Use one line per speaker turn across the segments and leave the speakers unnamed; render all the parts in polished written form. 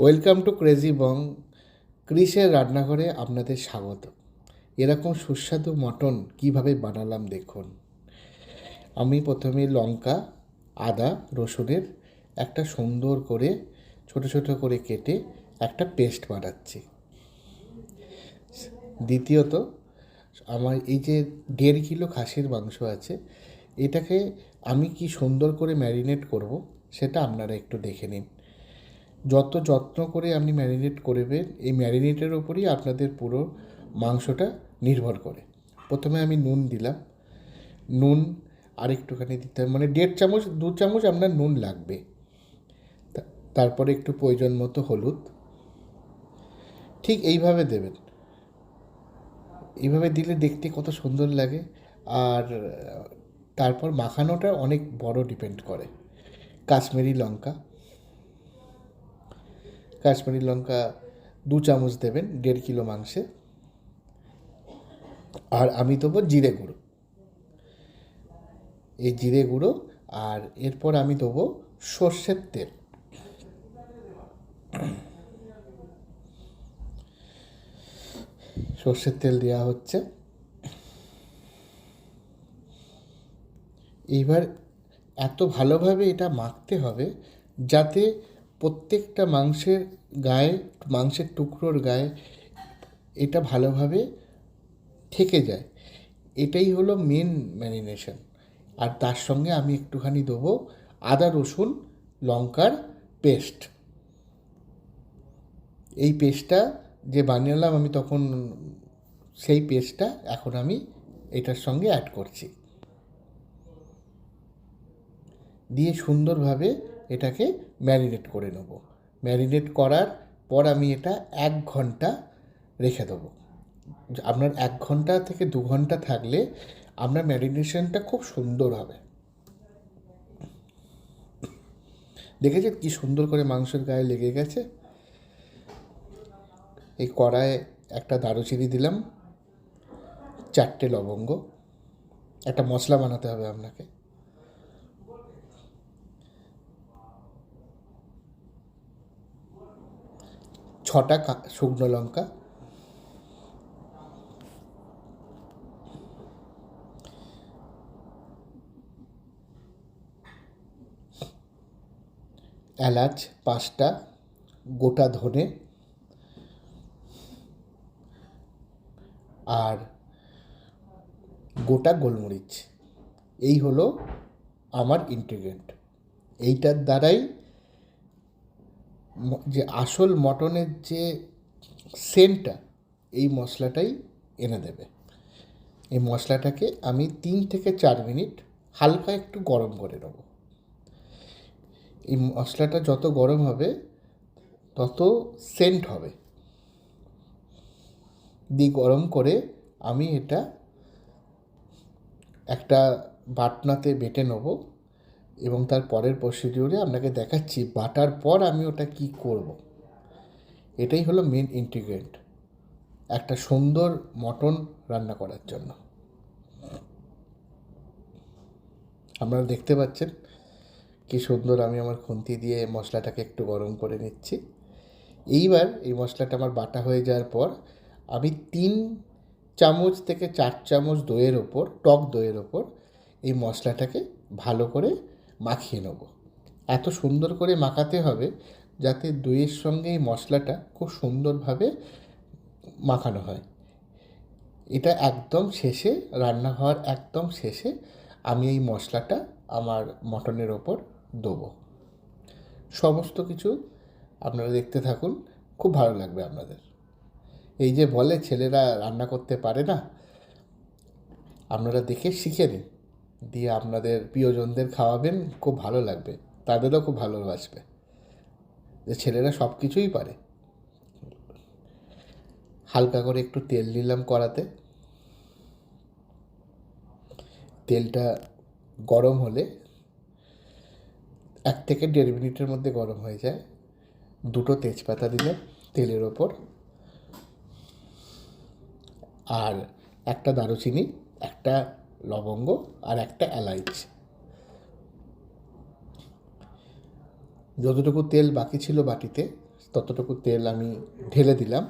Welcome to crazy বং। ক্রিসের রান্নাঘরে আপনাদের স্বাগত। এরকম সুস্বাদু মটন কিভাবে বানালাম দেখুন। আমি প্রথমে লঙ্কা, আদা, রসুনের একটা সুন্দর করে ছোট ছোট করে কেটে একটা পেস্ট বানাচ্ছি। দ্বিতীয়ত, আমার এই যে 1.5 কিলো খাসির মাংস আছে, এটাকে আমি কি সুন্দর করে ম্যারিনেট করব সেটা আপনারা একটু দেখে নিন। যত যত্ন করে আপনি ম্যারিনেট করবেন, এই ম্যারিনেটের ওপরই আপনাদের পুরো মাংসটা নির্ভর করে। প্রথমে আমি নুন দিলাম, নুন আর একটুখানি দিতে হবে, মানে 1.5 চামচ 2 চামচ আপনার নুন লাগবে। তারপরে একটু প্রয়োজন মতো হলুদ, ঠিক এইভাবে দেবেন। এইভাবে দিলে দেখতে কত সুন্দর লাগে। আর তারপর মাখানোটা অনেক বড় ডিপেন্ড করে। কাশ্মীরি লঙ্কা, কাশ্মীরি লঙ্কা 2 চামচ দেবেন 1.5 কিলো মাংসে। আর আমি দেবো জিরে গুঁড়ো, এই জিরে গুঁড়ো। আর এরপর আমি দেবো সর্ষের তেল। সর্ষের তেল দেওয়া হচ্ছে। এইবার এত ভালোভাবে এটা মাখতে হবে যাতে প্রত্যেকটা মাংসের টুকরোর গায়ে এটা ভালোভাবে থেকে যায়। এটাই হলো মেন ম্যারিনেশন। আর তার সঙ্গে আমি একটুখানি দেবো আদা রসুন লঙ্কার পেস্ট। এই পেস্টটা যে বানিয়েলাম আমি তখন, সেই পেস্টটা এখন আমি এটার সঙ্গে অ্যাড করছি, দিয়ে সুন্দরভাবে এটাকে ম্যারিনেট করে নেব। ম্যারিনেট করার পর আমি এটা 1 ঘন্টা রেখে দেবো। আপনার 1 ঘন্টা থেকে 2 ঘন্টা থাকলে আপনার ম্যারিনেশনটা খুব সুন্দর হবে। দেখেছেন কি সুন্দর করে মাংসের গায়ে লেগে গেছে। এই কড়ায় একটা দারুচিনি দিলাম, 4টে লবঙ্গ। একটা মশলা বানাতে হবে আপনাকে। ছটা শুকনো লঙ্কা, এলাচ 5টা, গোটা ধনে, আর গোটা গোলমরিচ। এই হলো আমার ইনগ্রিডিয়েন্ট। এইটার দ্বারাই যে আসল মটনের যে সেন্টটা, এই মশলাটাই এনে দেবে। এই মশলাটাকে আমি 3 থেকে 4 মিনিট হালকা একটু গরম করে নেব। এই মশলাটা যত গরম হবে তত সেন্ট হবে। দিয়ে গরম করে আমি এটা একটা বাটনাতে বেটে নেব, এবং তার পরের প্রসিডিউরে আপনাকে দেখাচ্ছি বাটার পর আমি ওটা কি করব। এটাই হলো মেন ইনগ্রিডিয়েন্ট একটা সুন্দর মটন রান্না করার জন্য। আপনারা দেখতে পাচ্ছেন কি সুন্দর আমি আমার খুন্তি দিয়ে মশলাটাকে একটু গরম করে নিচ্ছি। এইবার এই মশলাটা আমার বাটা হয়ে যাওয়ার পর আমি 3 চামচ থেকে 4 চামচ দইয়ের ওপর, টক দইয়ের ওপর এই মশলাটাকে ভালো করে মাখিয়ে নেব। এত সুন্দর করে মাখাতে হবে যাতে দইয়ের সঙ্গে এই মশলাটা খুব সুন্দরভাবে মাখানো হয়। এটা একদম শেষে, রান্না হওয়ার একদম শেষে আমি এই মশলাটা আমার মটনের ওপর দেবো। সমস্ত কিছু আপনারা দেখতে থাকুন, খুব ভালো লাগবে আপনাদের। এই যে বলে ছেলেরা রান্না করতে পারে না, আপনারা দেখে শিখে নিন, দিয়ে আপনাদের প্রিয়জনদের খাওয়াবেন, খুব ভালো লাগবে, তাদেরও খুব ভালোবাসবে যে ছেলেরা সব কিছুই পারে। হালকা করে একটু তেল নিলাম কড়াতে। তেলটা গরম হলে, 1 থেকে 1.5 মিনিটের মধ্যে গরম হয়ে যায়, 2টো তেজপাতা দিলাম তেলের ওপর, আর একটা দারুচিনি, একটা লবঙ্গ, আর একটা এলাচ। যতটুকু তেল বাকি ছিল বাটিতে ততটুকু তেল আমি ঢেলে দিলাম।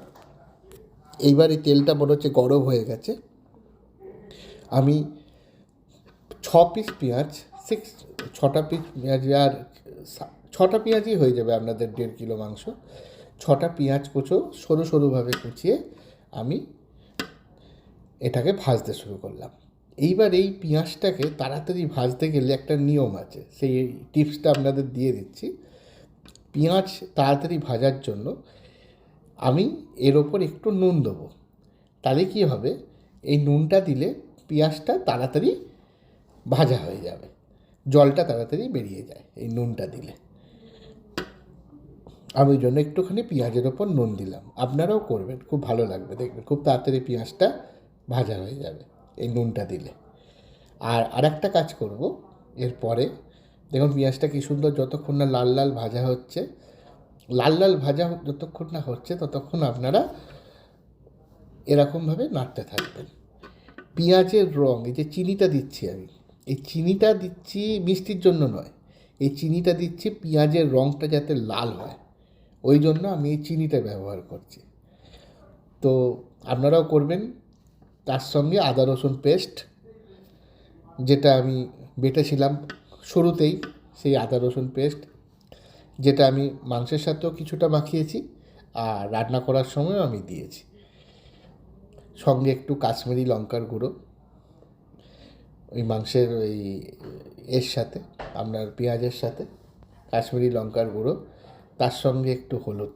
এইবার এই তেলটা মনে হচ্ছে গরম হয়ে গেছে। আমি 6 পিস পেঁয়াজ, ছটা পিস পেঁয়াজ, আর 6টা পেঁয়াজই হয়ে যাবে আপনাদের 1.5 কিলো মাংস। 6টা পেঁয়াজ কুচো সরু সরুভাবে কুচিয়ে আমি এটাকে ভাজতে শুরু করলাম। এইবার এই পেঁয়াজটাকে তাড়াতাড়ি ভাজতে গেলে একটা নিয়ম আছে, সেই টিপসটা আপনাদের দিয়ে দিচ্ছি। পেঁয়াজ তাড়াতাড়ি ভাজার জন্য আমি এর ওপর একটু নুন দেবো। তাহলে কী হবে, এই নুনটা দিলে পেঁয়াজটা তাড়াতাড়ি ভাজা হয়ে যাবে, জলটা তাড়াতাড়ি বেরিয়ে যায় এই নুনটা দিলে। আমি ওই জন্য একটুখানি পেঁয়াজের ওপর নুন দিলাম। আপনারাও করবেন, খুব ভালো লাগবে, দেখবেন খুব তাড়াতাড়ি পেঁয়াজটা ভাজা হয়ে যাবে এই নুনটা দিলে। আর আরেকটা কাজ করব এরপরে, দেখুন পেঁয়াজটা কী সুন্দর, যতক্ষণ না লাল লাল ভাজা হচ্ছে, লাল লাল ভাজা যতক্ষণ না হচ্ছে ততক্ষণ আপনারা এরকমভাবে নাড়তে থাকবেন। পেঁয়াজের রঙ, এই যে চিনিটা দিচ্ছি আমি, এই চিনিটা দিচ্ছি মিষ্টির জন্য নয়, এই চিনিটা দিচ্ছি পেঁয়াজের রঙটা যাতে লাল হয়, ওই জন্য আমি এই চিনিটা ব্যবহার করছি। তো আপনারাও করবেন। তার সঙ্গে আদা রসুন পেস্ট, যেটা আমি বেটেছিলাম শুরুতেই, সেই আদা রসুন পেস্ট, যেটা আমি মাংসের সাথেও কিছুটা মাখিয়েছি আর রান্না করার সময়ও আমি দিয়েছি। সঙ্গে একটু কাশ্মীরি লঙ্কার গুঁড়ো, ওই মাংসের ওই এর সাথে, আপনার পেঁয়াজের সাথে কাশ্মীরি লঙ্কার গুঁড়ো, তার সঙ্গে একটু হলুদ।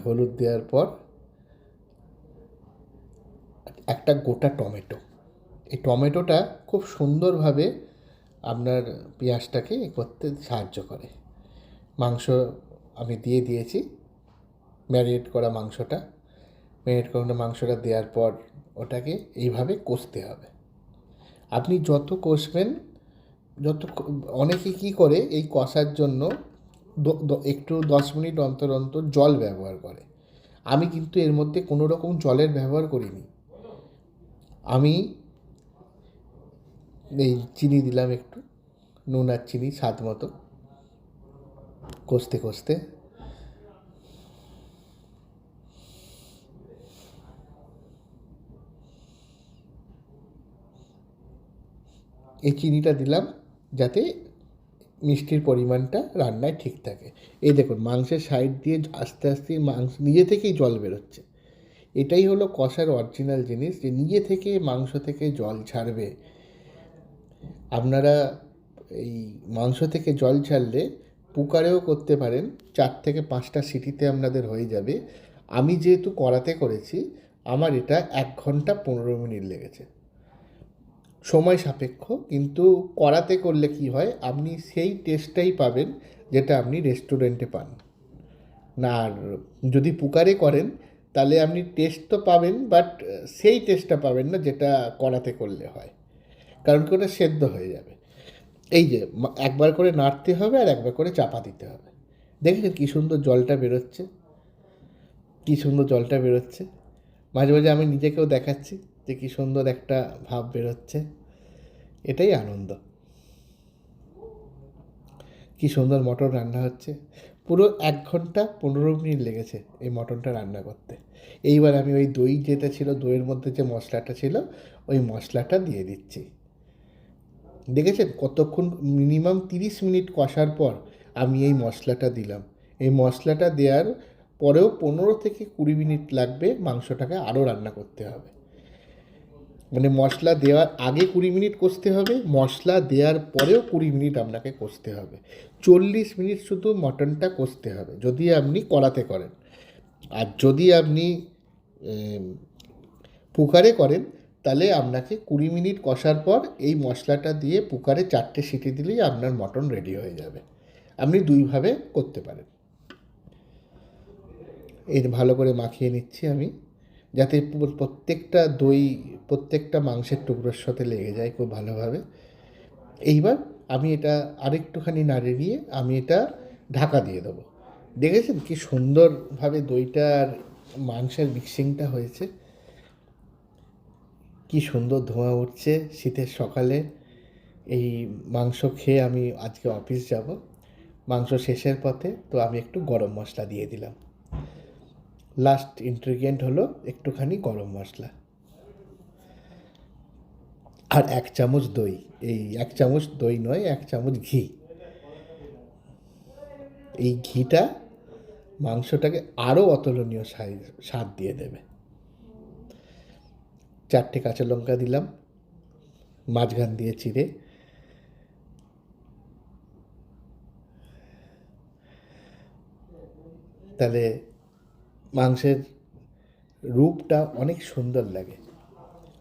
হলুদ দেওয়ার পর একটা গোটা টমেটো, এই টমেটোটা খুব সুন্দরভাবে আপনার পেঁয়াজটাকে এ করতে সাহায্য করে। মাংস আমি দিয়ে দিয়েছি, ম্যারিনেট করা মাংসটা, মাংসটা দেওয়ার পর ওটাকে এইভাবে কষতে হবে। আপনি যত কষবেন, অনেকে কী করে এই কষার জন্য একটু 10 মিনিট অন্তর অন্তর জল ব্যবহার করে। আমি কিন্তু এর মধ্যে কোনো রকম জলের ব্যবহার করিনি। আমি এই চিনি দিলাম একটু, নুন আর চিনি স্বাদ মতো, কষতে কষতে এই চিনিটা দিলাম যাতে মিষ্টির পরিমাণটা রান্নায় ঠিক থাকে। এই দেখুন মাংসের সাইড দিয়ে আস্তে আস্তে মাংস নিজে থেকেই জল বেরোচ্ছে। এটাই হলো কষার অরিজিনাল জিনিস, যে নিজে থেকে মাংস থেকে জল ছাড়বে। আপনারা এই মাংস থেকে জল ছাড়লে কুকারেও করতে পারেন, 4 থেকে 5টা সিটিতে আপনাদের হয়ে যাবে। আমি যেহেতু কড়াতে করেছি, আমার এটা 1 ঘন্টা 15 মিনিট লেগেছে। সময় সাপেক্ষ, কিন্তু কড়াতে করলে কি হয়, আপনি সেই টেস্টটাই পাবেন যেটা আপনি রেস্টুরেন্টে পান না। আর যদি কুকারে করেন তাহলে আপনি টেস্ট তো পাবেন, বাট সেই টেস্টটা পাবেন না যেটা কড়াতে করলে হয়, কারণ কি ওটা সেদ্ধ হয়ে যাবে। এই যে একবার করে নাড়তে হবে আর একবার করে চাপা দিতে হবে। দেখেছেন কী সুন্দর জলটা বেরোচ্ছে, কী সুন্দর জলটা বেরোচ্ছে। মাঝে মাঝে আমি নিজেকেও দেখাচ্ছি যে কী সুন্দর একটা ভাব বেরোচ্ছে। এটাই আনন্দ। কী সুন্দর মটন রান্না হচ্ছে। পুরো 1 ঘন্টা 15 মিনিট লেগেছে এই মটনটা রান্না করতে। এইবার আমি ওই দই যেটা ছিল, দইয়ের মধ্যে যে মশলাটা ছিল, ওই মশলাটা দিয়ে দিচ্ছি। দেখেছেন কতক্ষণ, মিনিমাম 30 মিনিট কষার পর আমি এই মশলাটা দিলাম। এই মশলাটা দেওয়ার পরেও 15 থেকে 20 মিনিট লাগবে মাংসটাকে আরও রান্না করতে হবে। মানে মশলা দেওয়ার আগে 20 মিনিট কষতে হবে, মশলা দেওয়ার পরেও 20 মিনিট আপনাকে কষতে হবে। 40 মিনিট শুধু মটনটা কষতে হবে যদি আপনি কড়াতে করেন। আর যদি আপনি কুকারে করেন তাহলে আপনাকে 20 মিনিট কষার পর এই মশলাটা দিয়ে কুকারে 4টে সিটি দিলেই আপনার মটন রেডি হয়ে যাবে। আপনি দুইভাবে করতে পারেন। এই ভালো করে মাখিয়ে নিচ্ছি আমি, যাতে প্রত্যেকটা দই প্রত্যেকটা মাংসের টুকরোর সাথে লেগে যায় খুব ভালোভাবে। এইবার আমি এটা আরেকটুখানি নাড়িয়ে নিয়ে আমি এটা ঢাকা দিয়ে দেবো। দেখেছেন কি সুন্দরভাবে দইটা আর মাংসের মিক্সিংটা হয়েছে, কি সুন্দর ধোঁয়া উঠছে শীতের সকালে। এই মাংস খেয়ে আমি আজকে অফিস যাব। মাংস শেষের পথে, তো আমি একটু গরম মশলা দিয়ে দিলাম। লাস্ট ইনগ্রিডিয়েন্ট হলো একটুখানি গরম মশলা আর 1 চামচ দই। এই 1 চামচ দই নয়, 1 চামচ ঘি। এই ঘিটা মাংসটাকে আরও অতুলনীয় স্বাদ দিয়ে দেবে। 4টে কাঁচা লঙ্কা দিলাম মাঝখান দিয়ে চিড়ে। তাহলে মাংসের রূপটা অনেক সুন্দর লাগে।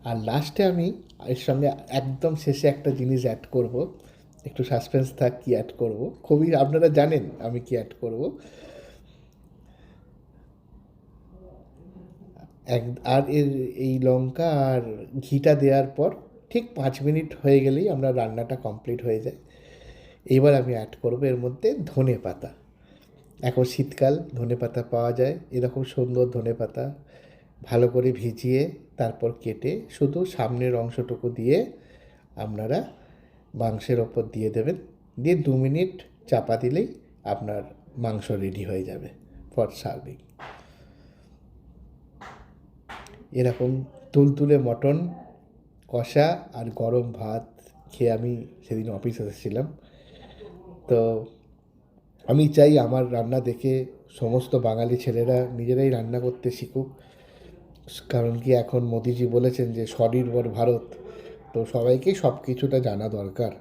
আর লাস্টে আমি এর সঙ্গে একদম শেষে একটা জিনিস অ্যাড করব, একটু সাসপেন্স থাক কী অ্যাড করব, খুবই আপনারা জানেন আমি কী অ্যাড করব। এক আর এই লঙ্কা আর ঘিটা দেওয়ার পর ঠিক 5 মিনিট হয়ে গেলেই আমরা রান্নাটা কমপ্লিট হয়ে যায়। এবার আমি অ্যাড করব এর মধ্যে ধনে পাতা। এখন শীতকাল, ধনে পাতা পাওয়া যায়, এরকম সুন্দর ধনে পাতা ভালো করে ভিজিয়ে তারপর কেটে শুধু সামনের অংশটুকু দিয়ে আপনারা মাংসের ওপর দিয়ে দেবেন। দিয়ে 2 মিনিট চাপা দিলেই আপনার মাংস রেডি হয়ে যাবে ফর সার্ভিং। এরকম তুলতুলে মটন কষা আর গরম ভাত খেয়ে আমি সেদিন অফিস এসেছিলাম। তো আমি চাই আমার রান্না দেখে সমস্ত বাঙালি ছেলেরা নিজেরাই রান্না করতে শিখুক। কারণ কি এখন মোদিজি বলেছেন যে স্বনির্ভর ভারত, তো সবাইকেই সব কিছুটা জানা দরকার।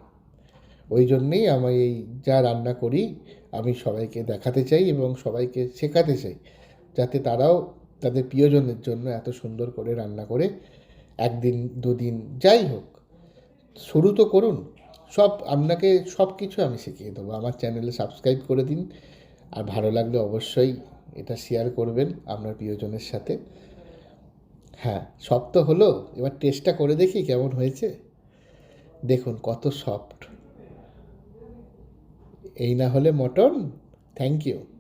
ওই জন্যেই আমি এই যা রান্না করি আমি সবাইকে দেখাতে চাই এবং সবাইকে শেখাতে চাই, যাতে তারাও তাদের প্রিয়জনের জন্য এত সুন্দর করে রান্না করে 1 দিন 2 দিন যাই হোক শুরু তো করুন। আপনাকে সব কিছু আমি শিখিয়ে দেবো। আমার চ্যানেলে সাবস্ক্রাইব করে দিন। আর ভালো লাগলে অবশ্যই এটা শেয়ার করবেন আপনার প্রিয়জনের সাথে। হ্যাঁ, সব তো হলো, এবার টেস্টটা করে দেখি কেমন হয়েছে। দেখুন কত সফট। এই না হলে মটন। Thank you.